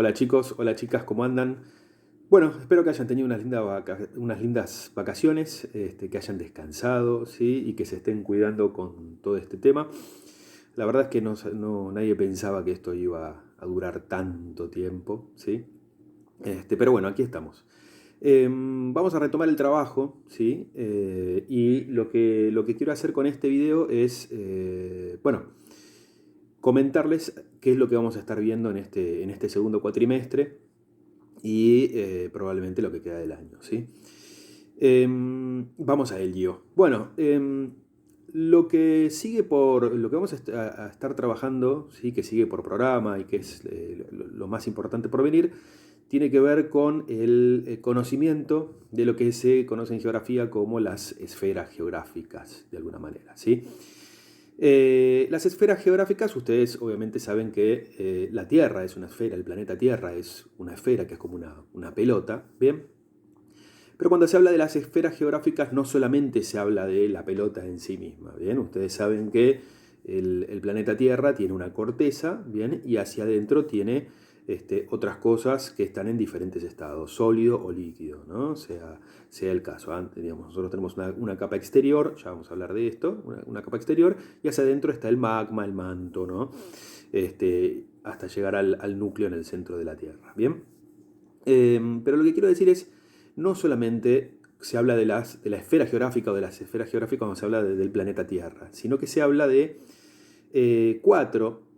Hola chicos, hola chicas, ¿cómo andan? Bueno, espero que hayan tenido unas lindas vacaciones, que hayan descansado, ¿sí? Y que se estén cuidando con todo este tema. La verdad es que nadie pensaba que esto iba a durar tanto tiempo, ¿sí? Pero bueno, aquí estamos. Vamos a retomar el trabajo, ¿sí? Y lo que quiero hacer con este video es, bueno, comentarles qué es lo que vamos a estar viendo en este segundo cuatrimestre y probablemente lo que queda del año, ¿sí? Vamos a ello. Bueno, lo que vamos a estar trabajando, ¿sí? Que sigue por programa y que es lo más importante por venir, tiene que ver con el conocimiento de lo que se conoce en geografía como las esferas geográficas, de alguna manera, ¿sí? Las esferas geográficas, ustedes obviamente saben que la Tierra es una esfera, el planeta Tierra es una esfera que es como una pelota, ¿bien? Pero cuando se habla de las esferas geográficas no solamente se habla de la pelota en sí misma, ¿bien? Ustedes saben que el planeta Tierra tiene una corteza, ¿bien? Y hacia adentro tiene otras cosas que están en diferentes estados, sólido o líquido, ¿no? Sea el caso. Antes, digamos, nosotros tenemos una capa exterior, ya vamos a hablar de esto, una capa exterior, y hacia adentro está el magma, el manto, ¿no? Hasta llegar al núcleo en el centro de la Tierra, ¿bien? Pero lo que quiero decir es, no solamente se habla de la esfera geográfica o de las esferas geográficas cuando se habla del planeta Tierra, sino que se habla de cuatro,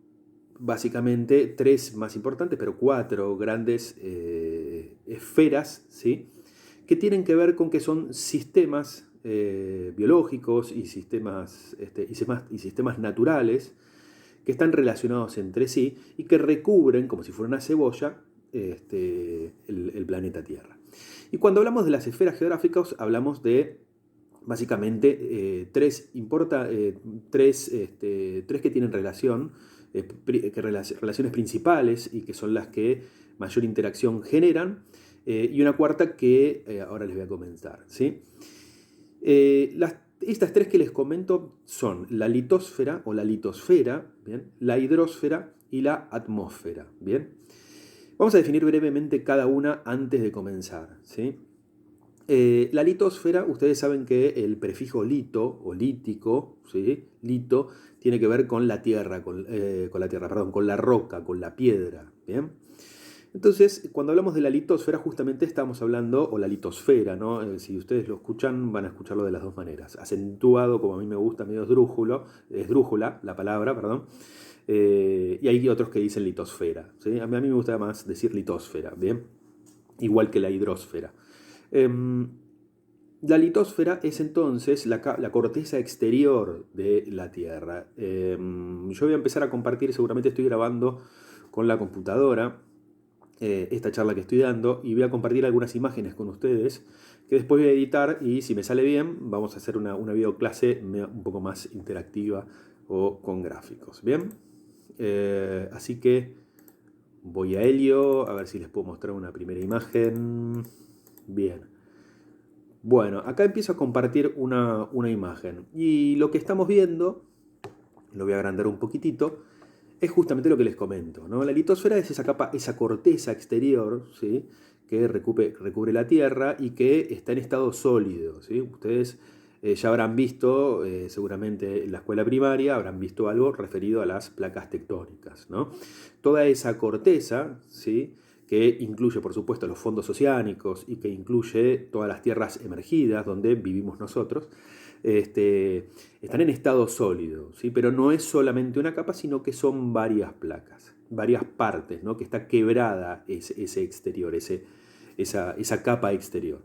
básicamente tres más importantes, pero cuatro grandes esferas, ¿sí? Que tienen que ver con que son sistemas biológicos y sistemas naturales que están relacionados entre sí y que recubren, como si fuera una cebolla, el planeta Tierra. Y cuando hablamos de las esferas geográficas, hablamos de básicamente tres que tienen relaciones principales y que son las que mayor interacción generan, y una cuarta que ahora les voy a comentar, ¿sí? Estas tres que les comento son la litosfera o la litosfera, ¿bien? La hidrosfera y la atmósfera, ¿bien? Vamos a definir brevemente cada una antes de comenzar, ¿sí? La litosfera, ustedes saben que el prefijo lito o lítico, ¿sí? Lito, tiene que ver con la tierra, con la roca, con la piedra, ¿bien? Entonces, cuando hablamos de la litosfera, justamente estamos hablando, o la litosfera, ¿no? Si ustedes lo escuchan, van a escucharlo de las dos maneras. Acentuado, como a mí me gusta, medio esdrújula, la palabra, perdón. Y hay otros que dicen litosfera, ¿sí? A mí me gusta más decir litosfera, ¿bien? Igual que la hidrosfera. Em, la litosfera es entonces la corteza exterior de la Tierra. Yo voy a empezar a compartir, seguramente estoy grabando con la computadora esta charla que estoy dando y voy a compartir algunas imágenes con ustedes que después voy a editar y si me sale bien vamos a hacer una videoclase un poco más interactiva o con gráficos. Bien, así que voy a ello, a ver si les puedo mostrar una primera imagen. Bien. Bueno, acá empiezo a compartir una imagen y lo que estamos viendo, lo voy a agrandar un poquitito, es justamente lo que les comento, ¿no? La litosfera es esa capa, esa corteza exterior, ¿sí? Que recubre la Tierra y que está en estado sólido, ¿sí? Ustedes ya habrán visto, seguramente en la escuela primaria, habrán visto algo referido a las placas tectónicas, ¿no? Toda esa corteza, ¿sí? Que incluye, por supuesto, los fondos oceánicos y que incluye todas las tierras emergidas donde vivimos nosotros, están en estado sólido, ¿sí? Pero no es solamente una capa, sino que son varias placas, varias partes, ¿no? Que está quebrada ese exterior, esa capa exterior.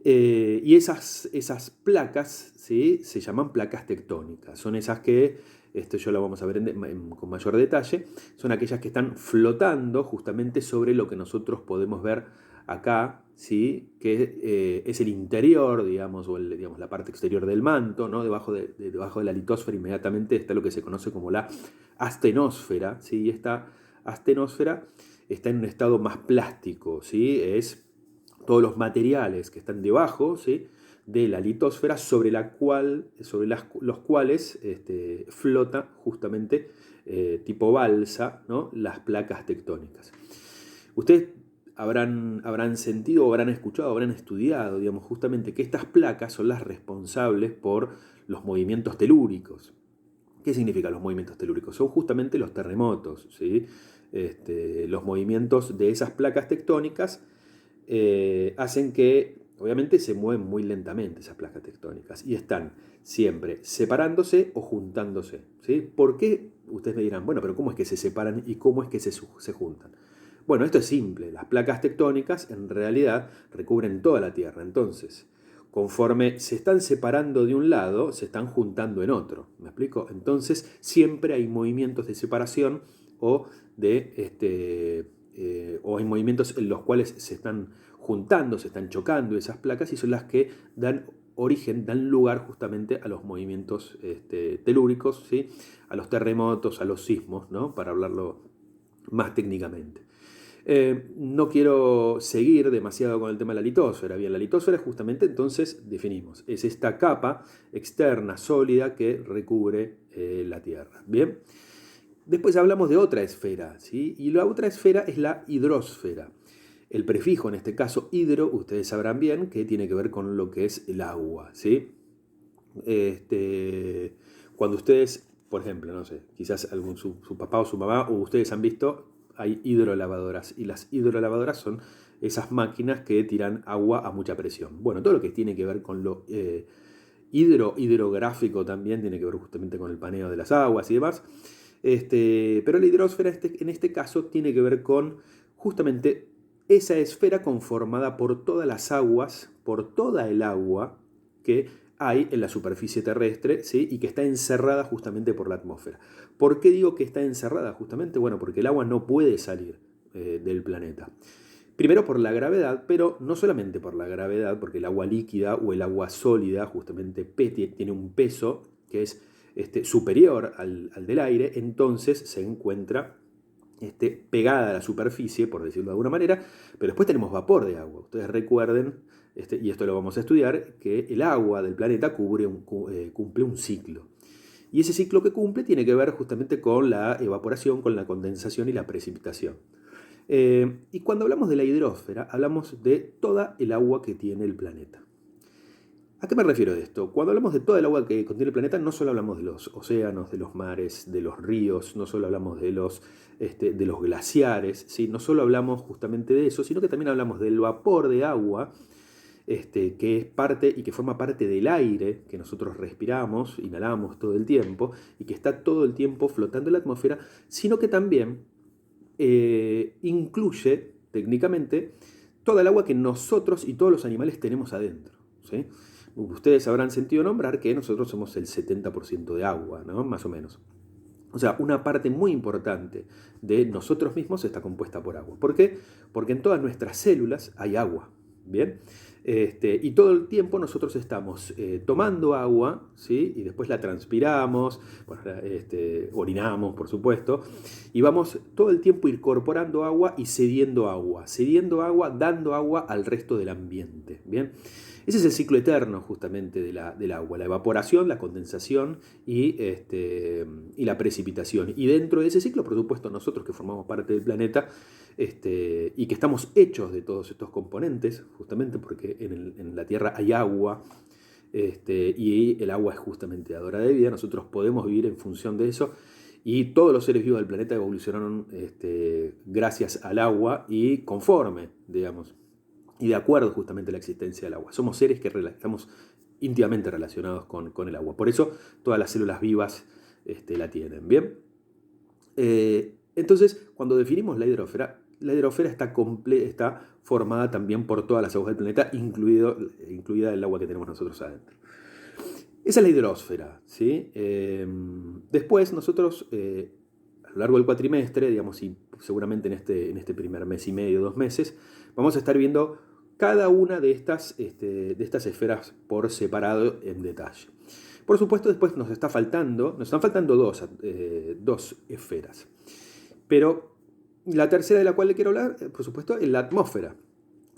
Y esas placas, ¿sí? Se llaman placas tectónicas. Son esas que, esto ya lo vamos a ver con mayor detalle, son aquellas que están flotando justamente sobre lo que nosotros podemos ver acá, ¿sí? Que es el interior, digamos, digamos, la parte exterior del manto, ¿no? Debajo de la litosfera inmediatamente está lo que se conoce como la astenosfera, ¿sí? Y esta astenosfera está en un estado más plástico, ¿sí? Es todos los materiales que están debajo, ¿sí? De la litosfera sobre los cuales flota justamente tipo balsa, ¿no? Las placas tectónicas. Ustedes habrán sentido, o habrán escuchado, habrán estudiado, digamos, justamente que estas placas son las responsables por los movimientos telúricos. ¿Qué significan los movimientos telúricos? Son justamente los terremotos, ¿sí? Los movimientos de esas placas tectónicas hacen que, obviamente, se mueven muy lentamente esas placas tectónicas y están siempre separándose o juntándose, ¿sí? ¿Por qué? Ustedes me dirán, bueno, pero ¿cómo es que se separan y cómo es que se juntan? Bueno, esto es simple. Las placas tectónicas en realidad recubren toda la Tierra. Entonces, conforme se están separando de un lado, se están juntando en otro. ¿Me explico? Entonces, siempre hay movimientos de separación o o hay movimientos en los cuales se están juntando, se están chocando esas placas y son las que dan origen, dan lugar justamente a los movimientos telúricos, ¿sí? A los terremotos, a los sismos, ¿no? Para hablarlo más técnicamente. No quiero seguir demasiado con el tema de la litosfera. Bien, la litosfera justamente entonces definimos. Es esta capa externa sólida que recubre la Tierra. Bien. Después hablamos de otra esfera, ¿sí? Y la otra esfera es la hidrosfera. El prefijo, en este caso hidro, ustedes sabrán bien que tiene que ver con lo que es el agua, ¿sí? Cuando ustedes, por ejemplo, no sé, quizás su papá o su mamá o ustedes han visto, hay hidrolavadoras y las hidrolavadoras son esas máquinas que tiran agua a mucha presión. Bueno, todo lo que tiene que ver con lo hidrográfico también tiene que ver justamente con el paneo de las aguas y demás. Pero la hidrosfera en este caso tiene que ver con justamente esa esfera conformada por todas las aguas, por toda el agua que hay en la superficie terrestre, ¿sí? Y que está encerrada justamente por la atmósfera. ¿Por qué digo que está encerrada justamente? Bueno, porque el agua no puede salir del planeta. Primero por la gravedad, pero no solamente por la gravedad, porque el agua líquida o el agua sólida justamente tiene un peso que es superior al del aire, entonces se encuentra pegada a la superficie, por decirlo de alguna manera, pero después tenemos vapor de agua. Ustedes recuerden, y esto lo vamos a estudiar, que el agua del planeta cumple un ciclo. Y ese ciclo que cumple tiene que ver justamente con la evaporación, con la condensación y la precipitación. Y cuando hablamos de la hidrosfera, hablamos de toda el agua que tiene el planeta. ¿A qué me refiero de esto? Cuando hablamos de toda el agua que contiene el planeta, no solo hablamos de los océanos, de los mares, de los ríos, no solo hablamos de los glaciares, ¿sí? No solo hablamos justamente de eso, sino que también hablamos del vapor de agua, que es parte y que forma parte del aire que nosotros respiramos, inhalamos todo el tiempo, y que está todo el tiempo flotando en la atmósfera, sino que también incluye, técnicamente, toda el agua que nosotros y todos los animales tenemos adentro, ¿sí? Ustedes habrán sentido nombrar que nosotros somos el 70% de agua, ¿no? Más o menos. O sea, una parte muy importante de nosotros mismos está compuesta por agua. ¿Por qué? Porque en todas nuestras células hay agua, ¿bien? Y todo el tiempo nosotros estamos tomando agua, ¿sí? Y después la transpiramos, bueno, orinamos, por supuesto, y vamos todo el tiempo incorporando agua y cediendo agua, dando agua al resto del ambiente, ¿bien? Ese es el ciclo eterno justamente del agua, la evaporación, la condensación y la precipitación. Y dentro de ese ciclo, por supuesto, nosotros que formamos parte del planeta y que estamos hechos de todos estos componentes, justamente porque en la Tierra hay agua y el agua es justamente dadora de vida, nosotros podemos vivir en función de eso. Y todos los seres vivos del planeta evolucionaron gracias al agua y conforme, digamos, y de acuerdo justamente a la existencia del agua. Somos seres que estamos íntimamente relacionados con el agua. Por eso todas las células vivas la tienen. ¿Bien? Entonces, cuando definimos la hidrosfera está formada también por todas las aguas del planeta, incluida el agua que tenemos nosotros adentro. Esa es la hidrosfera, ¿sí? Después nosotros, a lo largo del cuatrimestre, digamos, y seguramente en este primer mes y medio, 2 meses, vamos a estar viendo cada una de estas esferas por separado en detalle. Por supuesto, después nos están faltando dos esferas. Pero la tercera de la cual le quiero hablar, por supuesto, es la atmósfera.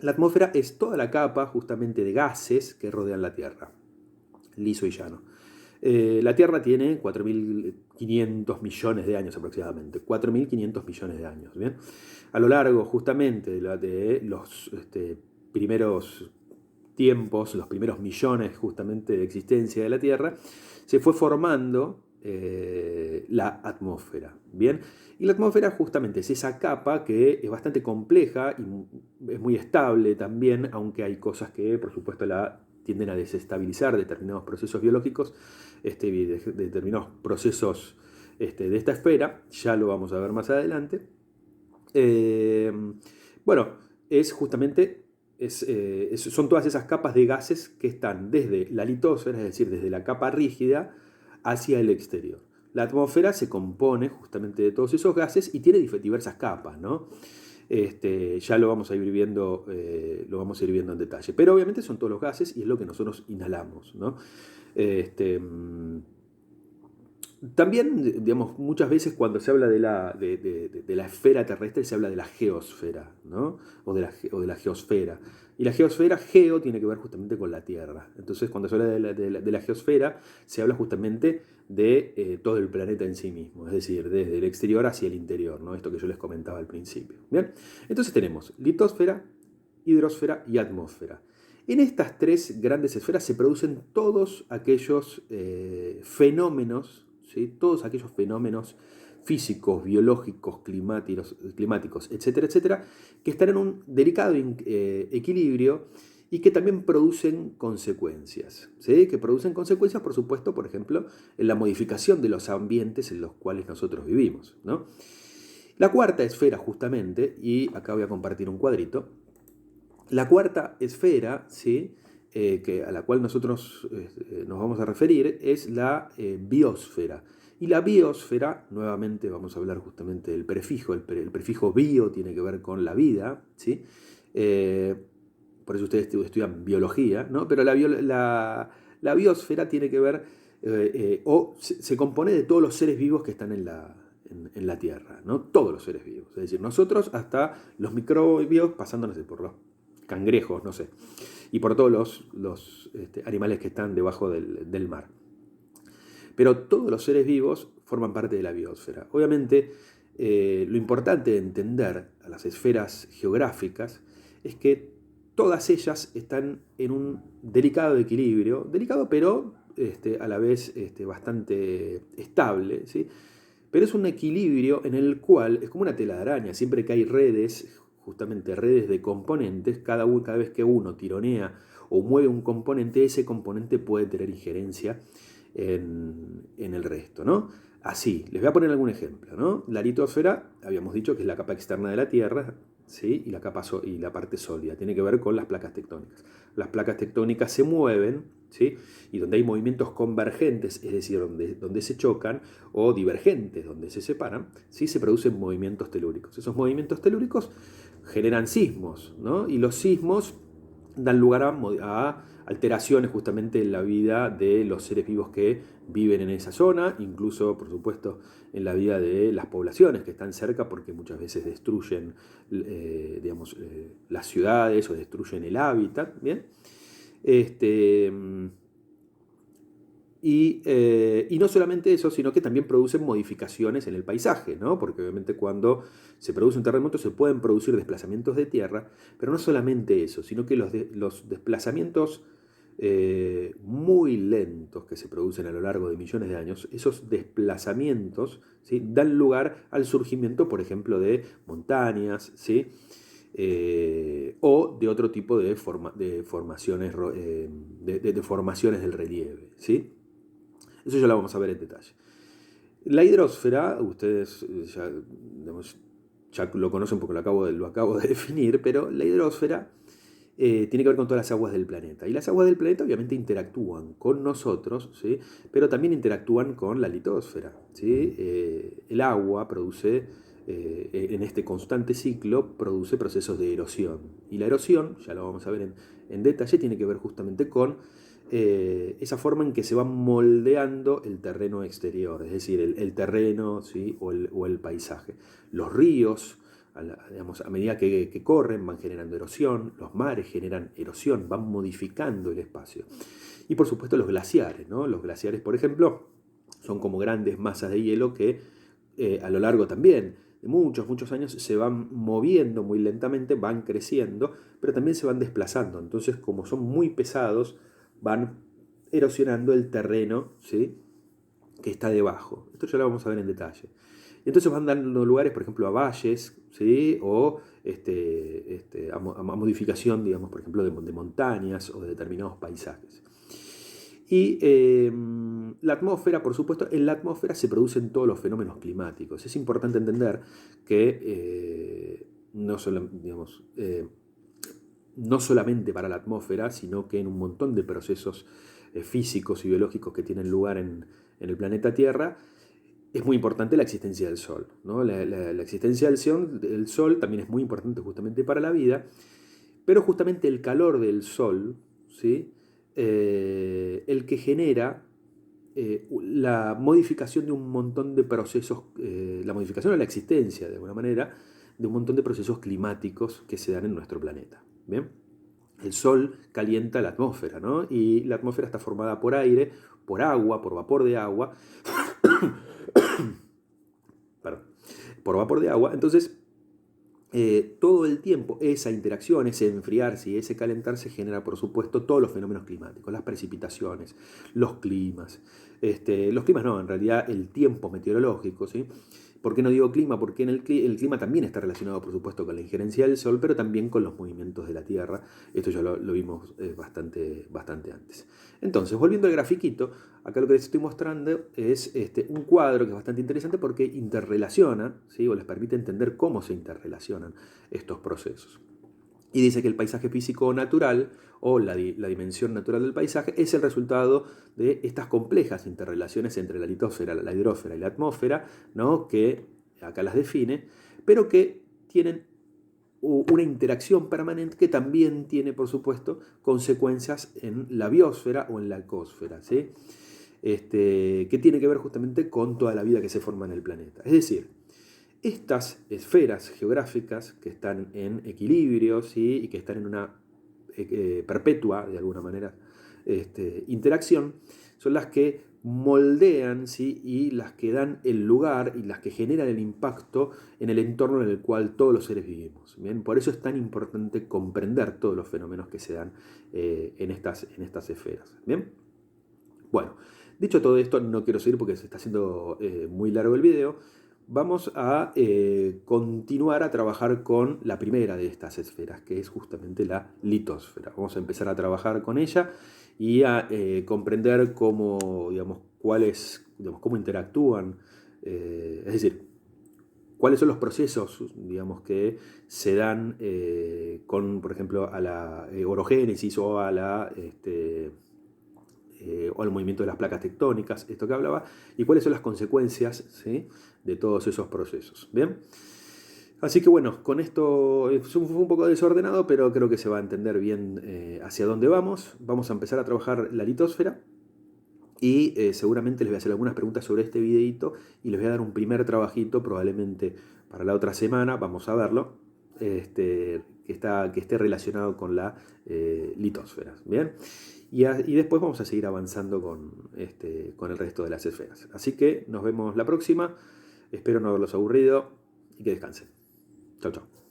La atmósfera es toda la capa justamente de gases que rodean la Tierra. Liso y llano. La Tierra tiene 4.500 millones de años aproximadamente, 4.500 millones de años. ¿Bien? A lo largo justamente de los primeros tiempos, los primeros millones justamente de existencia de la Tierra, se fue formando la atmósfera. ¿Bien? Y la atmósfera justamente es esa capa que es bastante compleja y es muy estable también, aunque hay cosas que por supuesto la tienden a desestabilizar determinados procesos biológicos, determinados procesos de esta esfera, ya lo vamos a ver más adelante. Bueno, es justamente, son todas esas capas de gases que están desde la litosfera, es decir, desde la capa rígida, hacia el exterior. La atmósfera se compone justamente de todos esos gases y tiene diversas capas, ¿no? Ya lo vamos a ir viendo, en detalle. Pero obviamente son todos los gases y es lo que nosotros inhalamos, ¿no? También, digamos, muchas veces cuando se habla de la esfera terrestre se habla de la geosfera, ¿no? O de la geosfera. Y la geosfera, geo, tiene que ver justamente con la Tierra. Entonces, cuando se habla de la geosfera, se habla justamente de todo el planeta en sí mismo, es decir, desde el exterior hacia el interior, ¿no? Esto que yo les comentaba al principio. Bien, entonces tenemos litosfera, hidrosfera y atmósfera. En estas tres grandes esferas se producen todos aquellos fenómenos, ¿sí? Todos aquellos fenómenos físicos, biológicos, climáticos, etcétera, etcétera, que están en un delicado equilibrio y que también producen consecuencias. ¿Sí? Que producen consecuencias, por supuesto, por ejemplo, en la modificación de los ambientes en los cuales nosotros vivimos, ¿no? La cuarta esfera, justamente, y acá voy a compartir un cuadrito, la cuarta esfera, ¿sí? A la cual nosotros nos vamos a referir, es la biosfera. Y la biosfera, nuevamente vamos a hablar justamente del prefijo, el prefijo bio tiene que ver con la vida, ¿sí? Por eso ustedes estudian biología, ¿no? Pero la biosfera tiene que ver, o se compone de todos los seres vivos que están en la Tierra, ¿no? Todos los seres vivos, es decir, nosotros hasta los microbios, pasándonos por los cangrejos, no sé, y por todos los animales que están debajo del mar. Pero todos los seres vivos forman parte de la biosfera. Obviamente, lo importante de entender a las esferas geográficas es que todas ellas están en un delicado equilibrio, delicado pero a la vez bastante estable, ¿sí? Pero es un equilibrio en el cual es como una tela de araña, siempre que hay redes, justamente redes de componentes, cada vez que uno tironea o mueve un componente, ese componente puede tener injerencia en el resto, ¿no? Así, les voy a poner algún ejemplo, ¿no? La litosfera, habíamos dicho que es la capa externa de la Tierra, ¿sí? Y la parte sólida, tiene que ver con las placas tectónicas. Las placas tectónicas se mueven, ¿sí? Y donde hay movimientos convergentes, es decir, donde se chocan, o divergentes, donde se separan, ¿sí? Se producen movimientos telúricos. Esos movimientos telúricos generan sismos, ¿no? Y los sismos dan lugar a alteraciones justamente en la vida de los seres vivos que viven en esa zona, incluso, por supuesto, en la vida de las poblaciones que están cerca, porque muchas veces destruyen, las ciudades o destruyen el hábitat, ¿bien? Y no solamente eso, sino que también producen modificaciones en el paisaje, ¿no? Porque obviamente cuando se produce un terremoto se pueden producir desplazamientos de tierra, pero no solamente eso, sino que los desplazamientos muy lentos que se producen a lo largo de millones de años, esos desplazamientos, ¿sí? Dan lugar al surgimiento, por ejemplo, de montañas, ¿sí? O de otro tipo de formaciones, formaciones del relieve, ¿sí? Eso ya lo vamos a ver en detalle. La hidrosfera, ustedes ya lo conocen porque lo acabo de definir, pero la hidrosfera tiene que ver con todas las aguas del planeta. Y las aguas del planeta obviamente interactúan con nosotros, ¿sí? Pero también interactúan con la litosfera, ¿sí? El agua produce, en este constante ciclo, produce procesos de erosión. Y la erosión, ya lo vamos a ver en detalle, tiene que ver justamente con esa forma en que se va moldeando el terreno exterior, es decir, el terreno, ¿sí? o el paisaje. Los ríos, a medida que corren, van generando erosión, los mares generan erosión, van modificando el espacio. Y por supuesto los glaciares, ¿no? Los glaciares, por ejemplo, son como grandes masas de hielo que a lo largo también de muchos, muchos años se van moviendo muy lentamente, van creciendo, pero también se van desplazando. Entonces, como son muy pesados, van erosionando el terreno, ¿sí?, que está debajo. Esto ya lo vamos a ver en detalle. Y entonces van dando lugares, por ejemplo, a valles, ¿sí?, o a modificación, digamos, por ejemplo, de montañas o de determinados paisajes. Y la atmósfera, por supuesto, en la atmósfera se producen todos los fenómenos climáticos. Es importante entender que no solamente para la atmósfera, sino que en un montón de procesos físicos y biológicos que tienen lugar en el planeta Tierra, es muy importante la existencia del Sol, ¿no? La existencia del Sol también es muy importante justamente para la vida, pero justamente el calor del Sol, ¿sí?, el que genera la modificación de un montón de procesos, la modificación o la existencia, de alguna manera, de un montón de procesos climáticos que se dan en nuestro planeta. ¿Bien? El Sol calienta la atmósfera, ¿no? Y la atmósfera está formada por aire, por agua, por vapor de agua. Perdón. Por vapor de agua. Entonces, todo el tiempo esa interacción, ese enfriarse y ese calentarse genera, por supuesto, todos los fenómenos climáticos, las precipitaciones, los climas. Los climas no, en realidad el tiempo meteorológico, ¿sí? ¿Por qué no digo clima? Porque el clima también está relacionado, por supuesto, con la injerencia del Sol, pero también con los movimientos de la Tierra. Esto ya lo vimos bastante antes. Entonces, volviendo al grafiquito, acá lo que les estoy mostrando es un cuadro que es bastante interesante porque interrelaciona, ¿sí?, o les permite entender cómo se interrelacionan estos procesos. Y dice que el paisaje físico natural, o la dimensión natural del paisaje, es el resultado de estas complejas interrelaciones entre la litosfera, la hidrosfera y la atmósfera, ¿no?, que acá las define, pero que tienen una interacción permanente que también tiene, por supuesto, consecuencias en la biosfera o en la ecosfera, ¿sí?, que tiene que ver justamente con toda la vida que se forma en el planeta. Es decir, estas esferas geográficas que están en equilibrio, ¿sí?, y que están en una perpetua, de alguna manera, interacción, son las que moldean, ¿sí?, y las que dan el lugar y las que generan el impacto en el entorno en el cual todos los seres vivimos. ¿Bien? Por eso es tan importante comprender todos los fenómenos que se dan en estas esferas. ¿Bien? Bueno, dicho todo esto, no quiero seguir porque se está haciendo muy largo el video. Vamos a continuar a trabajar con la primera de estas esferas, que es justamente la litosfera. Vamos a empezar a trabajar con ella y a comprender cómo, digamos, cómo interactúan, es decir, cuáles son los procesos, digamos, que se dan con, por ejemplo, a la orogénesis o a o al movimiento de las placas tectónicas, esto que hablaba, y cuáles son las consecuencias, ¿sí?, de todos esos procesos. ¿Bien? Así que bueno, con esto fue un poco desordenado, pero creo que se va a entender bien hacia dónde vamos. Vamos a empezar a trabajar la litosfera y seguramente les voy a hacer algunas preguntas sobre este videito y les voy a dar un primer trabajito probablemente para la otra semana, vamos a verlo, que esté relacionado con la litosfera. ¿Bien? Y después vamos a seguir avanzando con el resto de las esferas. Así que nos vemos la próxima. Espero no haberlos aburrido y que descansen. Chau, chau.